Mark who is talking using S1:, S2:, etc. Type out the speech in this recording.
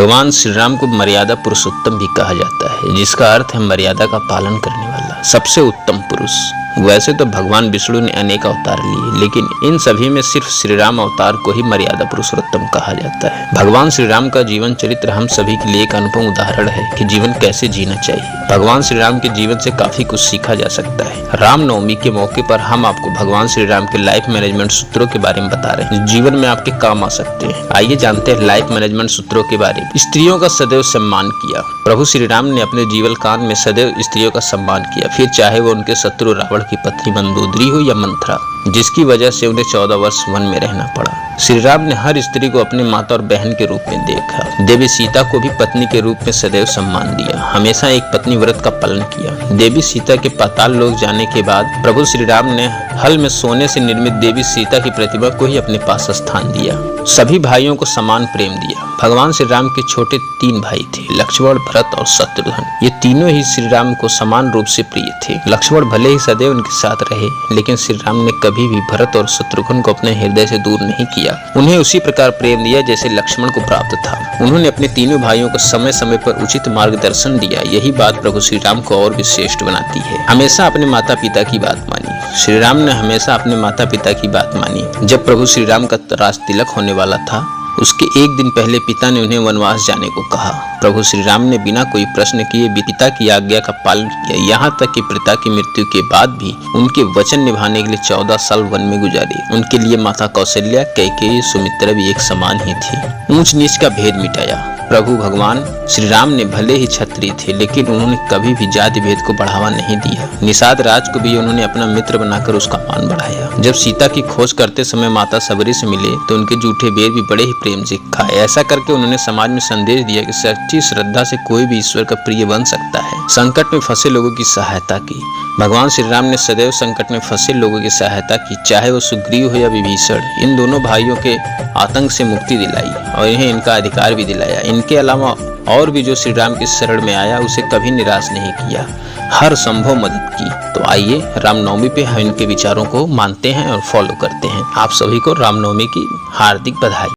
S1: भगवान श्री राम को मर्यादा पुरुषोत्तम भी कहा जाता है, जिसका अर्थ है मर्यादा का पालन करने वाला, सबसे उत्तम पुरुष। वैसे तो भगवान विष्णु ने अनेक अवतार लिए, लेकिन इन सभी में सिर्फ श्री राम अवतार को ही मर्यादा पुरुषोत्तम कहा जाता है। भगवान श्री राम का जीवन चरित्र हम सभी के लिए एक अनुपम उदाहरण है कि जीवन कैसे जीना चाहिए। भगवान श्री राम के जीवन से काफी कुछ सीखा जा सकता है। रामनवमी के मौके पर हम आपको भगवान श्री राम के लाइफ मैनेजमेंट सूत्रों के बारे में बता रहे हैं, जीवन में आपके काम आ सकते हैं। आइए जानते हैं लाइफ मैनेजमेंट सूत्रों के बारे में। स्त्रियों का सदैव सम्मान किया। प्रभु श्री राम ने अपने जीवन काल में सदैव स्त्रियों का सम्मान किया, फिर चाहे वो उनके शत्रु रावण की पत्नी मंदोदरी हो या मंथरा, जिसकी वजह से उन्हें 14 वर्ष वन में रहना पड़ा। श्री राम ने हर स्त्री को अपनी माता और बहन के रूप में देखा। देवी सीता को भी पत्नी के रूप में सदैव सम्मान दिया, हमेशा एक पत्नी व्रत का पालन किया। देवी सीता के पाताल लोक जाने के बाद प्रभु श्री राम ने हल में सोने से निर्मित देवी सीता की प्रतिमा को ही अपने पास स्थान दिया। सभी भाइयों को समान प्रेम दिया। भगवान श्री राम के छोटे 3 भाई थे, लक्ष्मण, भरत और शत्रुघ्न। ये तीनों ही श्री राम को समान रूप से प्रिय थे। लक्ष्मण भले ही सदैव उनके साथ रहे, लेकिन श्री राम ने कभी भी भरत और शत्रुघ्न को अपने हृदय से दूर नहीं किया। उन्हें उसी प्रकार प्रेम दिया जैसे लक्ष्मण को प्राप्त था। उन्होंने अपने तीनों भाइयों को समय समय पर उचित मार्गदर्शन दिया। यही बात प्रभु श्री राम को और भी श्रेष्ठ बनाती है। हमेशा अपने माता पिता की बात मानी। श्री राम ने हमेशा अपने माता पिता की बात मानी। जब प्रभु श्री राम का राज तिलक होने वाला था, उसके एक दिन पहले पिता ने उन्हें वनवास जाने को कहा। प्रभु श्री राम ने बिना कोई प्रश्न किए पिता की आज्ञा का पालन किया, यहाँ तक कि पिता की मृत्यु के बाद भी उनके वचन निभाने के लिए 14 साल वन में गुजारे। उनके लिए माता कौशल्या, कैकेयी, सुमित्रा भी एक समान ही थी। ऊंच नीच का भेद मिटाया। प्रभु भगवान श्री राम ने भले ही क्षत्रिय थे, लेकिन उन्होंने कभी भी जाति भेद को बढ़ावा नहीं दिया। निषाद राज को भी उन्होंने अपना मित्र बनाकर उसका मान बढ़ाया। जब सीता की खोज करते समय माता सबरी से मिले तो उनके जूठे बेर भी बड़े ही प्रेम से खाए। ऐसा करके उन्होंने समाज में संदेश दिया कि सच्ची श्रद्धा से कोई भी ईश्वर का प्रिय बन सकता है। संकट में फंसे लोगों की सहायता की। भगवान श्री राम ने सदैव संकट में फंसे लोगों की सहायता की, चाहे वो सुग्रीव हो या विभीषण। इन दोनों भाइयों के आतंक से मुक्ति दिलाई और इन्हें इनका अधिकार भी दिलाया। इनके अलावा और भी जो श्री राम की शरण में आया उसे कभी निराश नहीं किया, हर संभव मदद की। तो आइए रामनवमी पे हम इनके विचारों को मानते हैं और फॉलो करते हैं। आप सभी को रामनवमी की हार्दिक बधाई।